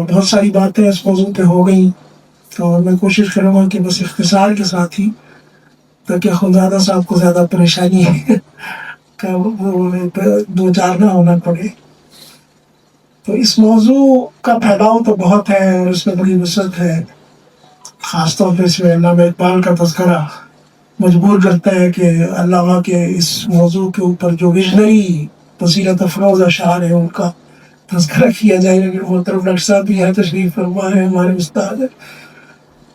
بہت ساری باتیں اس موضوع پہ ہو گئیں، اور میں کوشش کروں گا کہ بس اختصار کے ساتھ ہی، تاکہ خدادہ صاحب کو زیادہ پریشانی کا وہ دو چار نہ ہونا پڑے۔ تو اس موضوع کا پھیلاؤ تو بہت ہے اور اس میں بڑی وسعت ہے، خاص طور پہ اس میں علامہ اقبال کا تذکرہ مجبور کرتا ہے کہ علامہ کے اس موضوع کے اوپر جو ویژنری بصیرت افروز اشعار ہیں ان کا تذکرہ کیا جائے، لیکن محترم ڈاکٹر صاحب بھی یہاں تشریف فرما ہے، ہمارے استاد ہیں،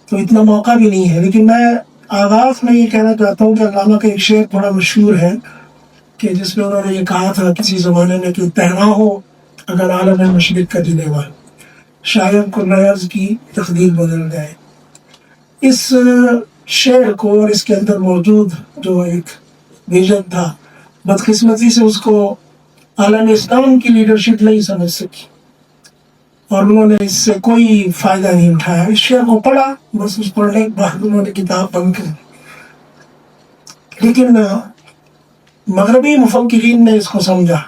تو اتنا موقع بھی نہیں ہے۔ لیکن میں آغاز میں یہ کہنا چاہتا ہوں کہ علامہ کا ایک شعر بڑا مشہور ہے کہ جس میں انہوں نے یہ کہا تھا کسی زمانے میں کہ تہنا ہو اگر عالم مشرق کا جلوہ، شاید کو نیاز کی تقدیر بدل جائے۔ اس شعر کو اور اس کے اندر موجود جو ایک ویژن تھا، بدقسمتی سے اس کو عالم اسلام کی لیڈرشپ نہیں سمجھ سکی، اور انہوں نے اس سے کوئی فائدہ نہیں اٹھایا۔ اس شعر کو پڑھا، بس اس پڑھنے کے بعد انہوں نے کتاب بند کر دی، لیکن مغربی مفکرین نے اس کو سمجھا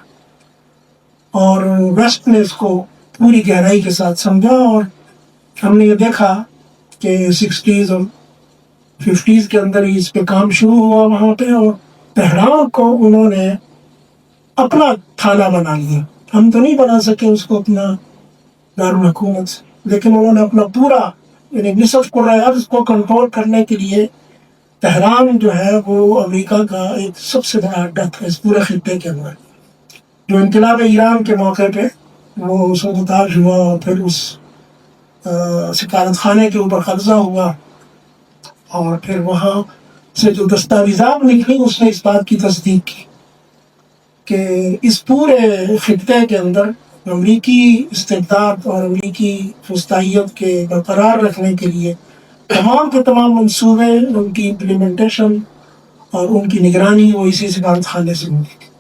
اور ویسٹ نے اس کو پوری گہرائی کے ساتھ سمجھا، اور ہم نے یہ دیکھا کہ 60s اور 50s کے اندر ہی اس پہ کام شروع ہوا وہاں پہ، اور تہران کو انہوں نے اپنا تھانہ بنا لیا۔ ہم تو نہیں بنا سکے اس کو اپنا دارالحکومت، لیکن انہوں نے اپنا پورا یعنی نصف قرۂ ارض کو کنٹرول کرنے کے لیے تہران جو ہے وہ امریکہ کا ایک سب سے بڑا اڈا تھا اس پورے خطے کے اندر۔ جو انقلاب ایران کے موقع پہ وہ سبوتاژ ہوا اور پھر اس سفارت خانے کے اوپر قبضہ ہوا، اور پھر وہاں سے جو دستاویزات نکلی اس نے اس بات کی تصدیق کی کہ اس پورے خطے کے اندر امریکی استبداد اور امریکی فسطائیت کے برقرار رکھنے کے لیے تمام کے تمام منصوبے، ان کی امپلیمنٹیشن اور ان کی نگرانی وہ اسی سفارت خانے سے ہوئی تھی۔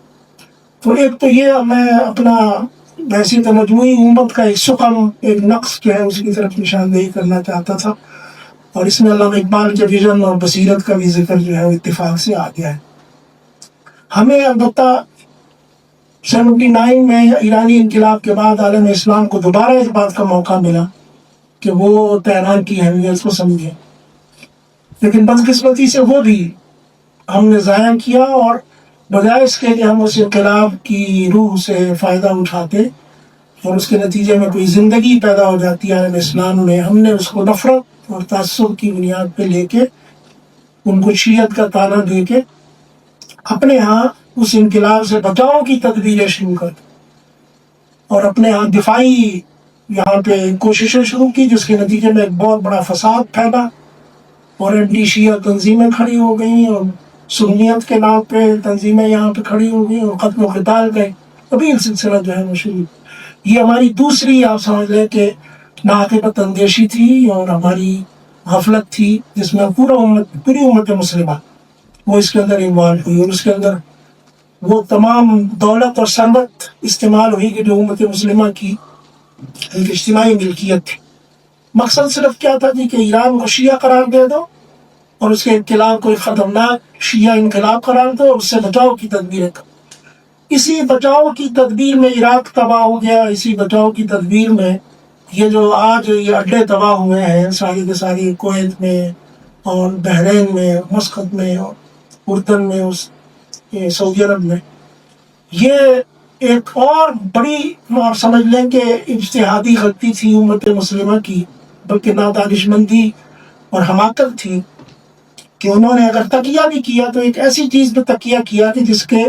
تو ایک تو یہ میں اپنا ویسی تو مجموعی امت کا ایک سخن، ایک نقص جو ہے اس کی طرف نشاندہی کرنا چاہتا تھا، اور اس میں علامہ اقبال کے ویژن اور بصیرت کا بھی ذکر جو ہے وہ اتفاق سے آ گیا ہے۔ ہمیں البتہ 79 میں ایرانی انقلاب کے بعد عالم اسلام کو دوبارہ اس بات کا موقع ملا کہ وہ تہران کی اہمیت کو سمجھے، لیکن بدقسمتی سے وہ بھی ہم نے ضائع کیا، اور بجائے اس کے کہ ہم اس انقلاب کی روح سے فائدہ اٹھاتے اور اس کے نتیجے میں کوئی زندگی پیدا ہو جاتی عالم اسلام میں، ہم نے اس کو نفرت اور تعصب کی بنیاد پہ لے کے ان کو شیعت کا تانا دے کے اپنے ہاں اس انقلاب سے بچاؤ کی تدبیریں شروع کر دی، اور اپنے ہاں دفاعی یہاں پہ کوششیں شروع کی، جس کے نتیجے میں ایک بہت بڑا فساد پھیلا اور اینٹی شیعہ تنظیمیں کھڑی ہو گئیں، اور سنیت کے نام پہ تنظیمیں یہاں پہ کھڑی ہو گئیں، اور قتل و قتال گئے۔ ابھی یہ سلسلہ جو ہے وہ شروع، یہ ہماری دوسری آپ سمجھ لیں کہ ناقبت اندیشی تھی اور ہماری غفلت تھی، جس میں پوری امت مسلمہ وہ اس کے اندر انوالو ہوئی، اور اس کے اندر وہ تمام دولت اور ثروت استعمال ہوئی کہ جو امت مسلمہ کی ایک اجتماعی ملکیت تھی۔ مقصد صرف کیا تھا کہ ایران کو شیعہ قرار دے دو اور اس کے انقلاب کو ایک خطرناک شیعہ انقلاب قرار دو اور اس سے بچاؤ کی تدبیریں کرو۔ اسی بچاؤ کی تدبیر میں عراق تباہ ہو گیا، اسی بچاؤ کی تدبیر میں یہ جو آج یہ اڈے تباہ ہوئے ہیں ساری کے ساری، کویت میں، اور بحرین میں، مسقط میں، اور اردن میں، سعودی عرب میں. یہ ایک اور بڑی، آپ سمجھ لیں کہ اجتہادی غلطی تھی امت مسلمہ کی، بلکہ نادانش مندی اور حماقت تھی کہ انہوں نے اگر تقیہ بھی کیا تو ایک ایسی چیز پہ تقیہ کیا کہ جس کے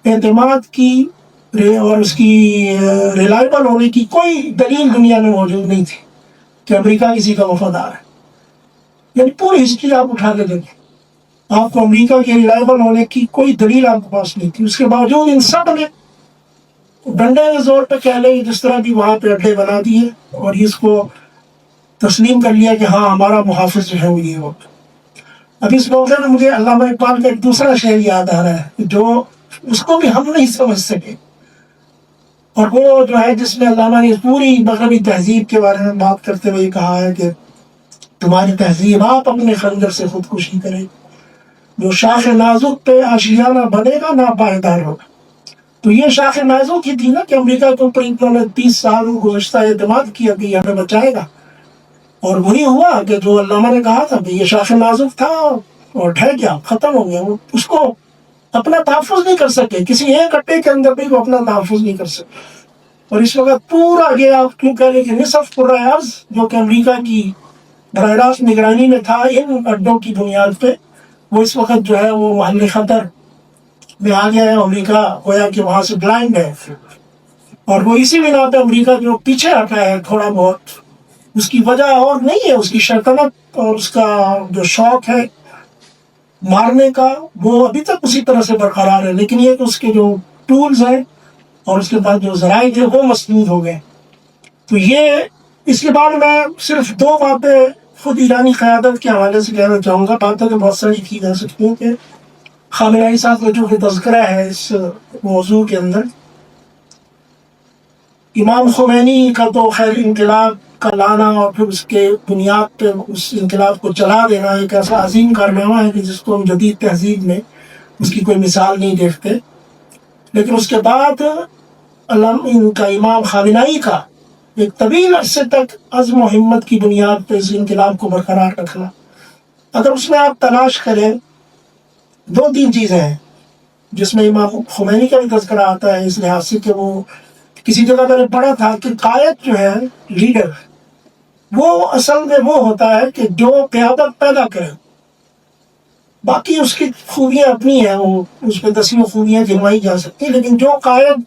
اعتماد کی اور اس کی ریلائبل ہونے کی کوئی دلیل دنیا میں موجود نہیں تھی کہ امریکہ کسی کا وفادار ہے. یعنی پوری ہسٹری آپ اٹھا کے دیکھیں، آپ کو امریکہ کے ریلائبل ہونے کی کوئی دلیل آپ کے پاس نہیں تھی. اس کے باوجود ان سب نے ڈنڈے کے زور پہ کہہ لیں جس طرح بھی وہاں پہ اڈے بنا دیے اور اس کو تسلیم کر لیا کہ ہاں ہمارا محافظ جو ہے وہ یہ ہوگا. اب اس موقع میں مجھے علامہ اقبال کا ایک دوسرا شعر یاد آ رہا ہے جو اس کو بھی ہم نہیں سمجھ سکے، اور وہ جو ہے جس میں علامہ نے پوری مغربی تہذیب کے بارے میں بات کرتے ہوئے کہا ہے کہ تمہاری تہذیب آپ اپنے خنجر سے خودکشی کرے، جو شاخ نازک پہ آشیانہ بنے گا نا پائیدار ہوگا. تو یہ شاخ نازک ہی تھی نا کہ امریکہ کے اوپر انہوں نے 30 سال گزشتہ اعتماد کیا کہ یہ ہمیں بچائے گا، اور وہی ہوا کہ جو علامہ نے کہا تھا کہ یہ شاخ نازک تھا اور ڈھہ گیا، ختم ہو گیا. وہ اس کو اپنا تحفظ نہیں کر سکے، کسی ایک اڈے کے اندر بھی وہ اپنا تحفظ نہیں کر سکے. اور اس وقت پورا یہ آپ کیوں کہہ لیں کہ نصف کرۂ ارض جو کہ امریکہ کی براہ راست نگرانی میں تھا ان اڈوں کی بنیاد پہ، وہ اس وقت جو ہے وہ محل خطر میں آ گیا ہے. امریکہ گویا کہ وہاں سے بلائنڈ ہے، اور وہ اسی بنا پہ امریکہ جو پیچھے ہٹا ہے تھوڑا بہت، اس کی وجہ اور نہیں ہے، اس کی شیطنت اور اس کا جو شوق ہے مارنے کا وہ ابھی تک اسی طرح سے برقرار ہے، لیکن یہ کہ اس کے جو ٹولز ہیں اور اس کے بعد جو ذرائع تھے وہ مسدود ہو گئے. تو یہ اس کے بعد میں صرف 2 باتیں خود ایرانی قیادت کے حوالے سے کہنا چاہوں گا. باتیں تو بہت ساری کی جا سکتی ہیں کہ خامنہئی صاحب کا جو تذکرہ ہے اس موضوع کے اندر، امام خمینی کا تو خیر انقلاب کا لانا اور پھر اس کے بنیاد پہ اس انقلاب کو چلا دینا ایک ایسا عظیم کارنامہ ہے کہ جس کو ہم جدید تہذیب میں اس کی کوئی مثال نہیں دیکھتے. لیکن اس کے بعد ان کا امام خامنہئی کا ایک طویل عرصے تک عزم و ہمت کی بنیاد پہ اس انقلاب کو برقرار رکھنا، اگر اس میں آپ تلاش کریں 2-3 چیزیں ہیں جس میں امام خمینی کا بھی تذکرہ آتا ہے، اس لحاظ سے کہ وہ کسی جگہ میں نے پڑھا تھا کہ قائد جو ہے، لیڈر، وہ اصل میں وہ ہوتا ہے کہ جو قیادت پیدا کرے. باقی اس کی خوبیاں اپنی ہیں، وہ اس پہ 10 خوبیاں گنوائی جا سکتی ہیں، لیکن جو قائد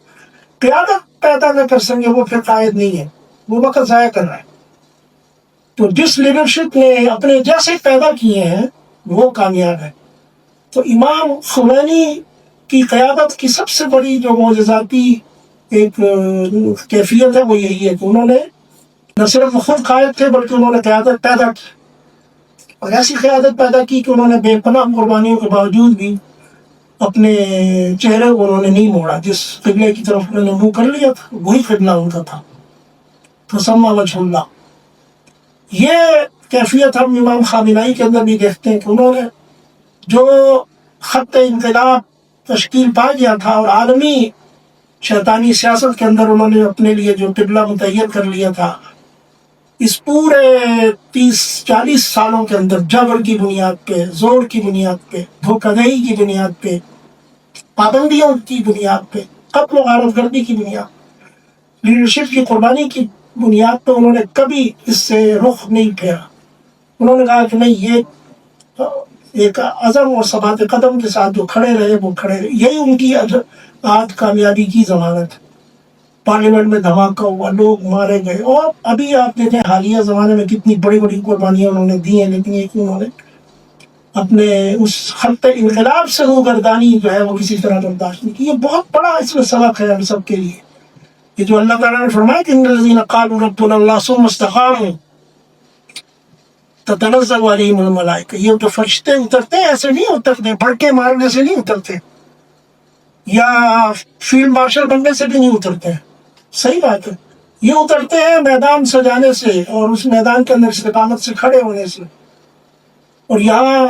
قیادت پیدا نہ کر سکے وہ پھر قائد نہیں ہے، وہ وقت ضائع کر رہا ہے. تو جس لیڈرشپ نے اپنے جیسے پیدا کیے ہیں وہ کامیاب ہے. تو امام خمینی کی قیادت کی سب سے بڑی جو معجزاتی ایک کیفیت ہے وہ یہی ہے کہ انہوں نے نہ صرف خود قائد تھے بلکہ انہوں نے قیادت پیدا کی، اور ایسی قیادت پیدا کی کہ انہوں نے بے پناہ قربانیوں کے باوجود بھی اپنے چہرے کو انہوں نے نہیں موڑا. جس قبلے کی طرف انہوں نے منہ کر لیا تھا وہی قبلہ ان کا تھا. فسمى وجہ اللہ. یہ کیفیت ہم امام خامنہئی کے اندر بھی دیکھتے ہیں کہ انہوں نے جو خط انقلاب تشکیل پا گیا تھا اور عالمی شیطانی سیاست کے اندر انہوں نے اپنے لیے جو قبلہ متعین کر لیا تھا، اس پورے 30-40 سالوں کے اندر جبر کی بنیاد پہ، زور کی بنیاد پہ، دھوکہ دہی کی بنیاد پہ، پابندیوں کی بنیاد پہ، قتل و غارت گردی کی بنیاد، لیڈرشپ کی قربانی کی بنیاد پہ انہوں نے کبھی اس سے رخ نہیں پھیرا. انہوں نے کہا کہ نہیں، یہ ایک عزم اور ثبات قدم کے ساتھ جو کھڑے رہے وہ کھڑے رہے. یہی ان کی آج کامیابی کی ضمانت ہے. پارلیمنٹ میں دھماکہ ہوا، لوگ مارے گئے، اور ابھی آپ دیکھیں حالیہ زمانے میں کتنی بڑی بڑی قربانیاں انہوں نے دی ہیں، لیکن یہ کہ انہوں نے اپنے اس خط انقلاب سے روگردانی جو ہے وہ کسی طرح برداشت نہیں کی. یہ بہت بڑا اس میں سبق ہے ہم سب کے لیے. یہ جو اللہ تعالیٰ نے فرمایا کہ ان الذین قالوا ربنا اللہ ثم استقاموا تتنزل علیہم الملائکہ، یہ جو فرشتے اترتے ہیں ایسے نہیں اترتے، بھڑکے مارنے سے نہیں اترتے، یا فیلڈ مارشل بننے سے بھی نہیں اترتے. صحیح بات ہے، یہ اترتے ہیں میدان سجانے سے اور اس میدان کے اندر استقامت سے کھڑے ہونے سے. اور یہاں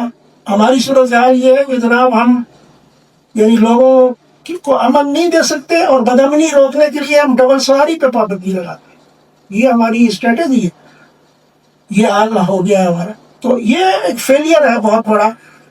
ہماری صورتحال یہ ہے کہ جناب ہم یعنی لوگوں کو امن نہیں دے سکتے اور بدامنی روکنے کے لیے ہم ڈبل سواری پہ پابندی لگاتے ہیں. یہ ہماری اسٹریٹجی ہے، یہ حال ہو گیا ہے ہمارا. تو یہ ایک فیلئر ہے بہت بڑا